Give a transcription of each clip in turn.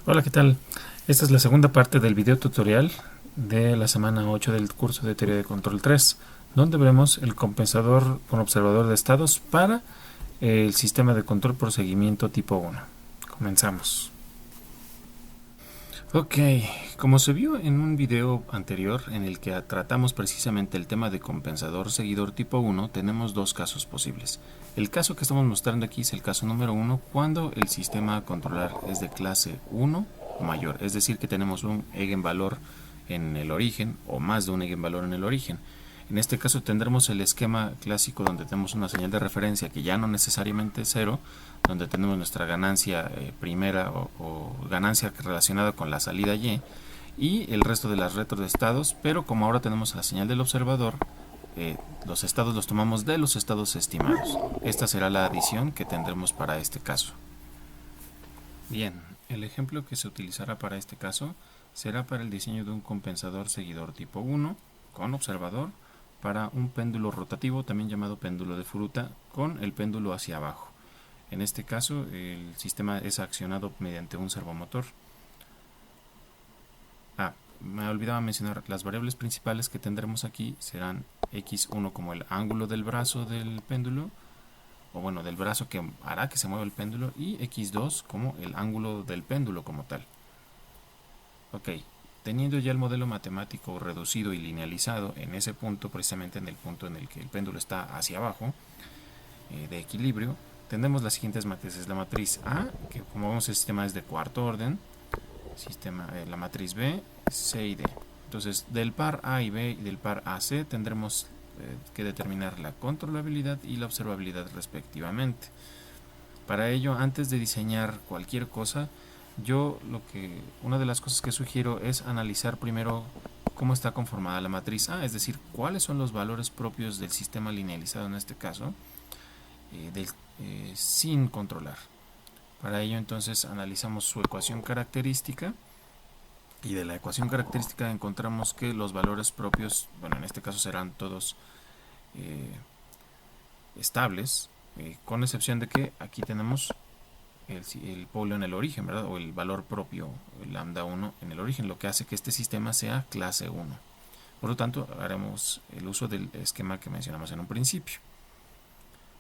Hola, ¿qué tal? Esta es la segunda parte del video tutorial de la semana 8 del curso de Teoría de Control 3, donde veremos el compensador con observador de estados para el sistema de control por seguimiento tipo 1. Comenzamos. Ok, como se vio en un video anterior en el que tratamos precisamente el tema de compensador seguidor tipo 1, tenemos dos casos posibles. El caso que estamos mostrando aquí es el caso número 1, cuando el sistema a controlar es de clase 1 o mayor, es decir que tenemos un eigenvalor en el origen o más de un eigenvalor en el origen. En este caso tendremos el esquema clásico donde tenemos una señal de referencia que ya no necesariamente es cero, donde tenemos nuestra ganancia primera o ganancia relacionada con la salida y el resto de las retro de estados, pero como ahora tenemos la señal del observador, los estados los tomamos de los estados estimados. Esta será la adición que tendremos para este caso. Bien, el ejemplo que se utilizará para este caso será para el diseño de un compensador seguidor tipo 1 con observador para un péndulo rotativo, también llamado péndulo de fruta, con el péndulo hacia abajo. En este caso, el sistema es accionado mediante un servomotor. Me olvidaba mencionar, las variables principales que tendremos aquí serán x1 como el ángulo del brazo del péndulo, o bueno, del brazo que hará que se mueva el péndulo, y x2 como el ángulo del péndulo como tal. Ok, teniendo ya el modelo matemático reducido y linealizado en ese punto, precisamente en el punto en el que el péndulo está hacia abajo, de equilibrio, tendremos las siguientes matrices. La matriz A, que como vemos el sistema es de cuarto orden, la matriz B, C y D. Entonces, del par A y B y del par AC tendremos que determinar la controlabilidad y la observabilidad respectivamente. Para ello, antes de diseñar cualquier cosa, una de las cosas que sugiero es analizar primero cómo está conformada la matriz A, es decir, cuáles son los valores propios del sistema linealizado en este caso, sin controlar. Para ello entonces analizamos su ecuación característica y de la ecuación característica encontramos que los valores propios, bueno, en este caso serán todos estables, con excepción de que aquí tenemos el polio en el origen, ¿verdad? O el valor propio, el lambda 1 en el origen, lo que hace que este sistema sea clase 1. Por lo tanto, haremos el uso del esquema que mencionamos en un principio.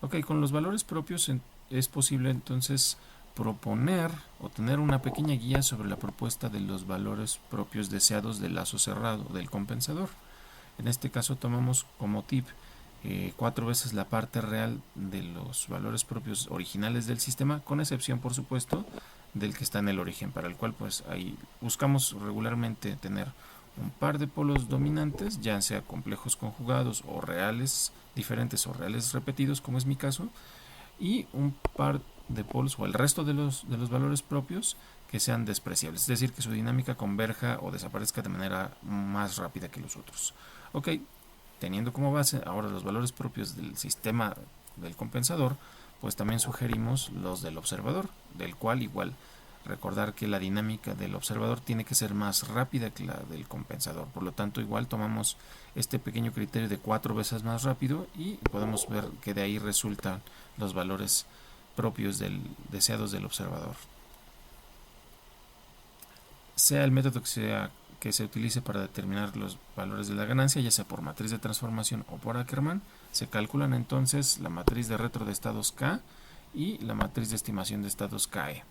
Ok, con los valores propios es posible entonces proponer o tener una pequeña guía sobre la propuesta de los valores propios deseados del lazo cerrado del compensador. En este caso tomamos como tip 4 veces la parte real de los valores propios originales del sistema, con excepción por supuesto del que está en el origen, para el cual pues ahí buscamos regularmente tener un par de polos dominantes, ya sea complejos conjugados o reales diferentes o reales repetidos, como es mi caso, y un par de polos o el resto de los valores propios que sean despreciables, es decir, que su dinámica converja o desaparezca de manera más rápida que los otros. Ok, teniendo como base ahora los valores propios del sistema del compensador, pues también sugerimos los del observador, del cual igual recordar que la dinámica del observador tiene que ser más rápida que la del compensador, por lo tanto igual tomamos este pequeño criterio de 4 veces más rápido y podemos ver que de ahí resultan los valores propios deseados del observador. Sea el método que se utilice para determinar los valores de la ganancia, ya sea por matriz de transformación o por Ackermann, se calculan entonces la matriz de retro de estados K y la matriz de estimación de estados KE.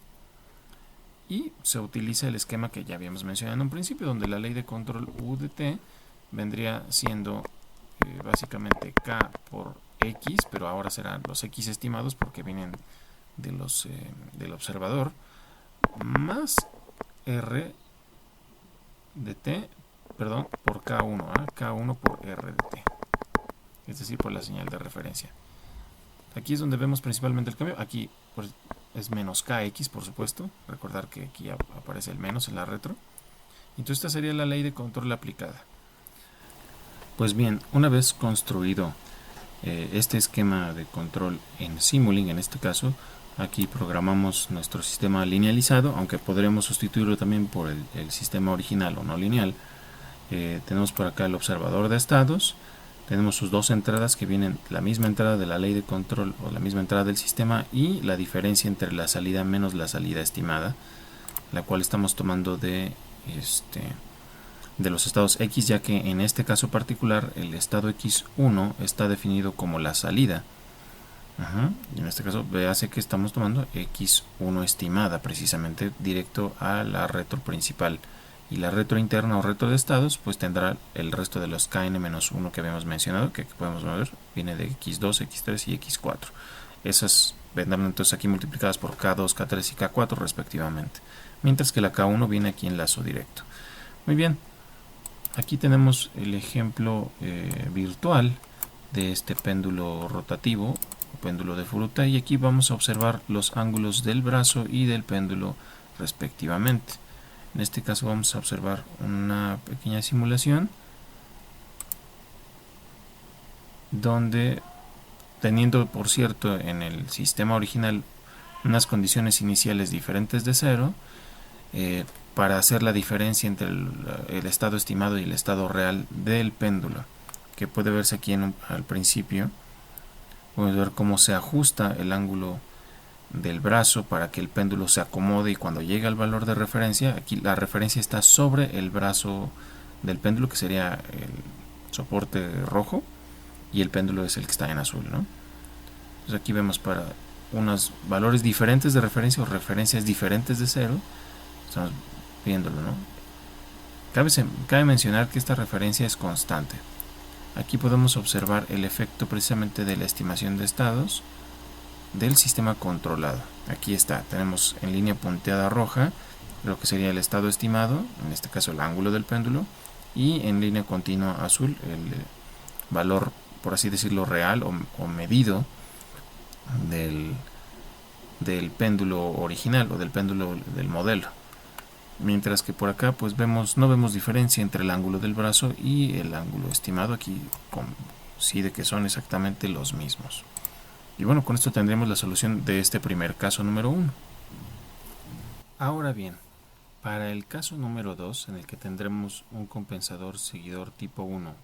Y se utiliza el esquema que ya habíamos mencionado en un principio, donde la ley de control U de T vendría siendo básicamente K por X, pero ahora serán los X estimados porque vienen del observador, más R de T, perdón, por K1, K1 por R de T, es decir, por la señal de referencia. Aquí es donde vemos principalmente el cambio. Aquí pues, es menos kx, por supuesto. Recordar que aquí aparece el menos en la retro. Entonces esta sería la ley de control aplicada. Pues bien, una vez construido este esquema de control en Simulink, en este caso, aquí programamos nuestro sistema linealizado, aunque podremos sustituirlo también por el sistema original o no lineal. Tenemos por acá el observador de estados. Tenemos sus dos entradas que vienen la misma entrada de la ley de control o la misma entrada del sistema y la diferencia entre la salida menos la salida estimada. la cual estamos tomando de los estados X, ya que en este caso particular el estado X1 está definido como la salida. Y en este caso véase que estamos tomando X1 estimada, precisamente directo a la retro principal, y la retro interna o retro de estados pues tendrá el resto de los kn-1 que habíamos mencionado, que podemos ver viene de X2, X3 y X4. Esas vendrán entonces aquí multiplicadas por K2, K3 y K4 respectivamente, mientras que la K1 viene aquí en lazo directo. Muy bien, aquí tenemos el ejemplo virtual de este péndulo rotativo, péndulo de fruta, y aquí vamos a observar los ángulos del brazo y del péndulo respectivamente. En este caso vamos a observar una pequeña simulación donde, teniendo por cierto en el sistema original unas condiciones iniciales diferentes de 0, para hacer la diferencia entre el estado estimado y el estado real del péndulo, que puede verse aquí al principio. Podemos ver cómo se ajusta el ángulo del brazo para que el péndulo se acomode, y cuando llega al valor de referencia, aquí la referencia está sobre el brazo del péndulo, que sería el soporte rojo, y el péndulo es el que está en azul, ¿no? Entonces aquí vemos para unos valores diferentes de referencia o referencias diferentes de 0, estamos viéndolo, ¿no? Cabe mencionar que esta referencia es constante. Aquí podemos observar el efecto precisamente de la estimación de estados del sistema controlado. Aquí está, tenemos en línea punteada roja lo que sería el estado estimado, en este caso el ángulo del péndulo, y en línea continua azul el valor, por así decirlo, real o medido del péndulo original o del péndulo del modelo. Mientras que por acá pues no vemos diferencia entre el ángulo del brazo y el ángulo estimado. Aquí coincide que son exactamente los mismos. Y bueno, con esto tendremos la solución de este primer caso número 1. Ahora bien, para el caso número 2, en el que tendremos un compensador seguidor tipo 1,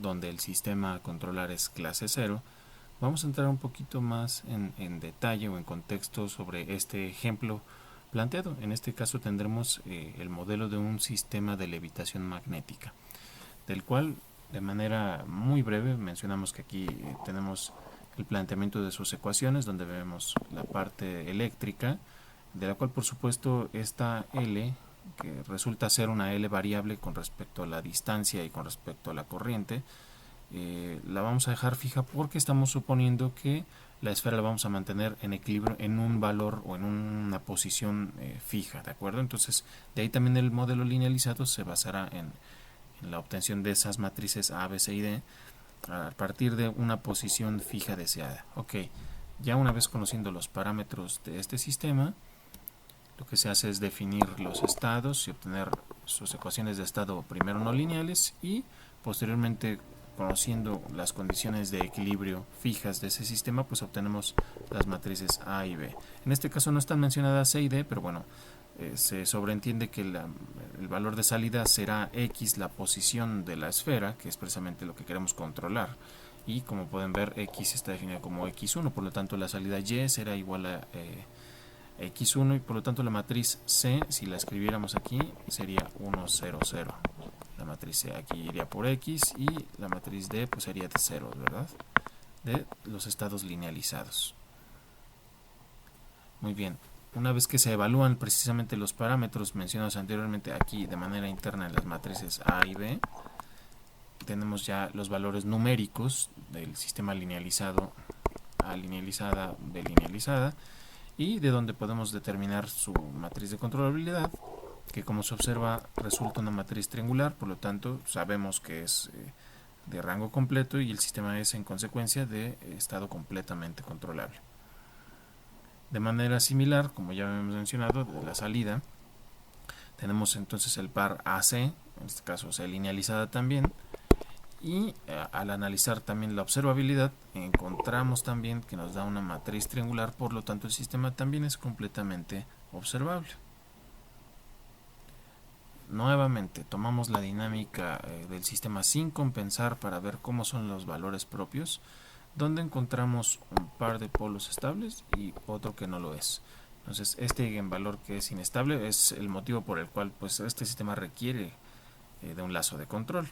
donde el sistema a controlar es clase 0, vamos a entrar un poquito más en detalle o en contexto sobre este ejemplo planteado. En este caso tendremos el modelo de un sistema de levitación magnética, del cual de manera muy breve mencionamos que aquí tenemos el planteamiento de sus ecuaciones, donde vemos la parte eléctrica, de la cual por supuesto esta L, que resulta ser una L variable con respecto a la distancia y con respecto a la corriente, la vamos a dejar fija porque estamos suponiendo que la esfera la vamos a mantener en equilibrio en un valor o en una posición fija, ¿de acuerdo? Entonces, de ahí también el modelo linealizado se basará en la obtención de esas matrices A, B, C y D a partir de una posición fija deseada. Ok, ya una vez conociendo los parámetros de este sistema, lo que se hace es definir los estados y obtener sus ecuaciones de estado primero no lineales, y posteriormente, conociendo las condiciones de equilibrio fijas de ese sistema, pues obtenemos las matrices A y B. En este caso no están mencionadas C y D, pero bueno, se sobreentiende que el valor de salida será X, la posición de la esfera, que es precisamente lo que queremos controlar. Y como pueden ver, X está definida como X1, por lo tanto la salida Y será igual a X1, y por lo tanto la matriz C, si la escribiéramos aquí, sería 1, 0, 0. La matriz C aquí iría por X, y la matriz D pues sería de 0, ¿verdad? De los estados linealizados. Muy bien, una vez que se evalúan precisamente los parámetros mencionados anteriormente aquí de manera interna en las matrices A y B, tenemos ya los valores numéricos del sistema linealizado, A linealizada, B linealizada, y de donde podemos determinar su matriz de controlabilidad, que como se observa resulta una matriz triangular, por lo tanto sabemos que es de rango completo, y el sistema es en consecuencia de estado completamente controlable. De manera similar, como ya hemos mencionado, de la salida tenemos entonces el par AC, en este caso C linealizada también, y al analizar también la observabilidad encontramos también que nos da una matriz triangular, por lo tanto el sistema también es completamente observable. Nuevamente tomamos la dinámica del sistema sin compensar para ver cómo son los valores propios, donde encontramos un par de polos estables y otro que no lo es. Entonces este eigenvalor que es inestable es el motivo por el cual pues este sistema requiere de un lazo de control.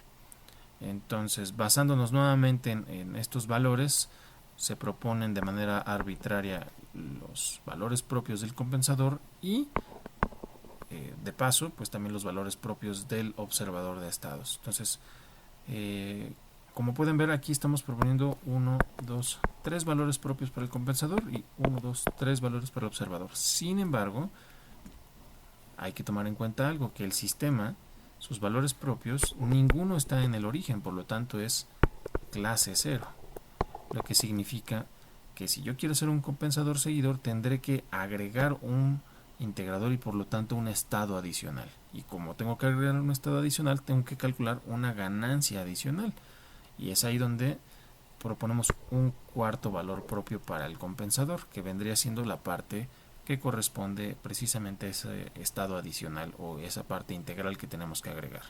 Entonces, basándonos nuevamente en estos valores, se proponen de manera arbitraria los valores propios del compensador y de paso pues también los valores propios del observador de estados. Entonces, como pueden ver, aquí estamos proponiendo 1, 2, 3 valores propios para el compensador y 1, 2, 3 valores para el observador. Sin embargo, hay que tomar en cuenta algo, que el sistema, sus valores propios, ninguno está en el origen, por lo tanto es clase 0. Lo que significa que si yo quiero hacer un compensador seguidor, tendré que agregar un integrador y por lo tanto un estado adicional. Y como tengo que agregar un estado adicional, tengo que calcular una ganancia adicional. Y es ahí donde proponemos un cuarto valor propio para el compensador, que vendría siendo la parte que corresponde precisamente a ese estado adicional o esa parte integral que tenemos que agregar.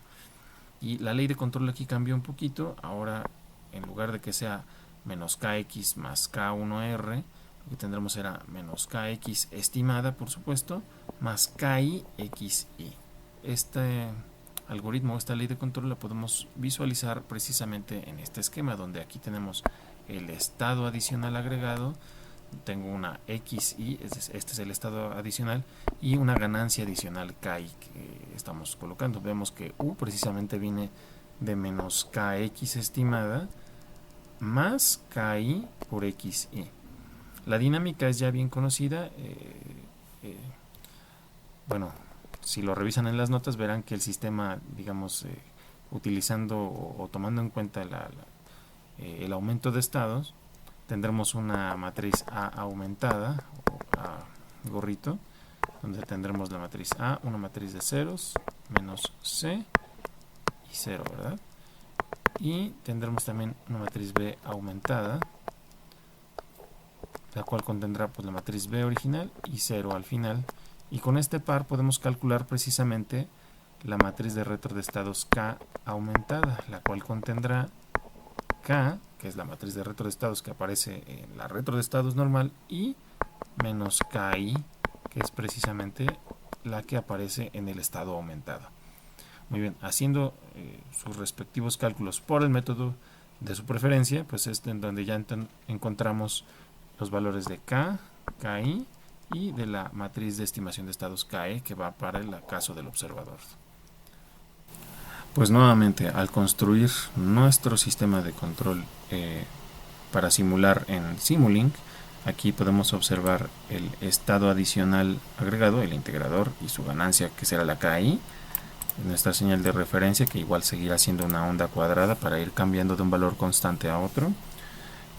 Y la ley de control aquí cambió un poquito. Ahora, en lugar de que sea menos kx más k1r, lo que tendremos será menos kx estimada, por supuesto, más ki xi. Este algoritmo, esta ley de control la podemos visualizar precisamente en este esquema, donde aquí tenemos el estado adicional agregado, tengo una xi, este es el estado adicional, y una ganancia adicional ki que estamos colocando. Vemos que u precisamente viene de menos kx estimada más ki por xi. La dinámica es ya bien conocida. Bueno, si lo revisan en las notas verán que el sistema, digamos, utilizando o tomando en cuenta el aumento de estados, tendremos una matriz A aumentada, o A gorrito, donde tendremos la matriz A, una matriz de ceros, menos C y 0, ¿verdad? Y tendremos también una matriz B aumentada, la cual contendrá pues la matriz B original y 0 al final. Y con este par podemos calcular precisamente la matriz de retro de estados K aumentada, la cual contendrá K, que es la matriz de retro de estados que aparece en la retro de estados normal, y menos KI, que es precisamente la que aparece en el estado aumentado. Muy bien, haciendo sus respectivos cálculos por el método de su preferencia, pues es en donde ya encontramos los valores de K, KI y de la matriz de estimación de estados KE, que va para el caso del observador. Pues nuevamente, al construir nuestro sistema de control para simular en Simulink, aquí podemos observar el estado adicional agregado, el integrador y su ganancia, que será la KI, nuestra señal de referencia, que igual seguirá siendo una onda cuadrada para ir cambiando de un valor constante a otro,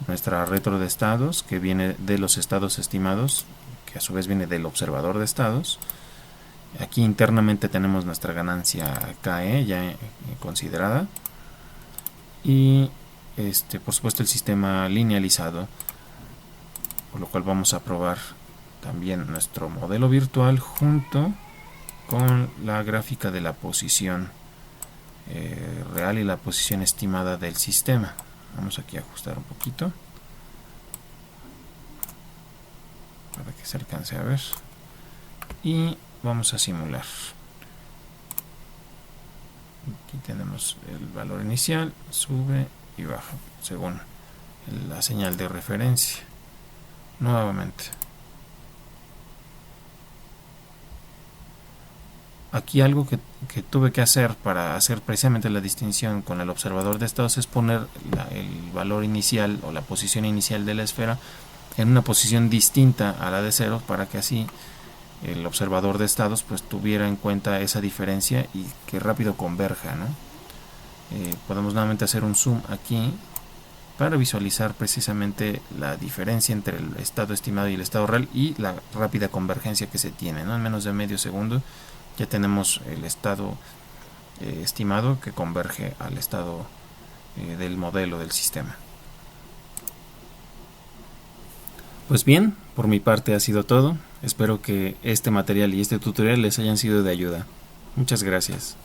nuestra retro de estados, que viene de los estados estimados, que a su vez viene del observador de estados. Aquí internamente tenemos nuestra ganancia KE ya considerada, y por supuesto el sistema linealizado, por lo cual vamos a probar también nuestro modelo virtual junto con la gráfica de la posición real y la posición estimada del sistema. Vamos aquí a ajustar un poquito para que se alcance a ver, y vamos a simular. Aquí tenemos el valor inicial, sube y baja según la señal de referencia. Nuevamente, aquí algo que tuve que hacer para hacer precisamente la distinción con el observador de estados es poner el valor inicial o la posición inicial de la esfera en una posición distinta a la de 0, para que así el observador de estados pues tuviera en cuenta esa diferencia y que rápido converja, ¿no? Podemos nuevamente hacer un zoom aquí para visualizar precisamente la diferencia entre el estado estimado y el estado real y la rápida convergencia que se tiene, ¿no? En menos de medio segundo ya tenemos el estado estimado que converge al estado del modelo del sistema. Pues bien, por mi parte ha sido todo. Espero que este material y este tutorial les hayan sido de ayuda. Muchas gracias.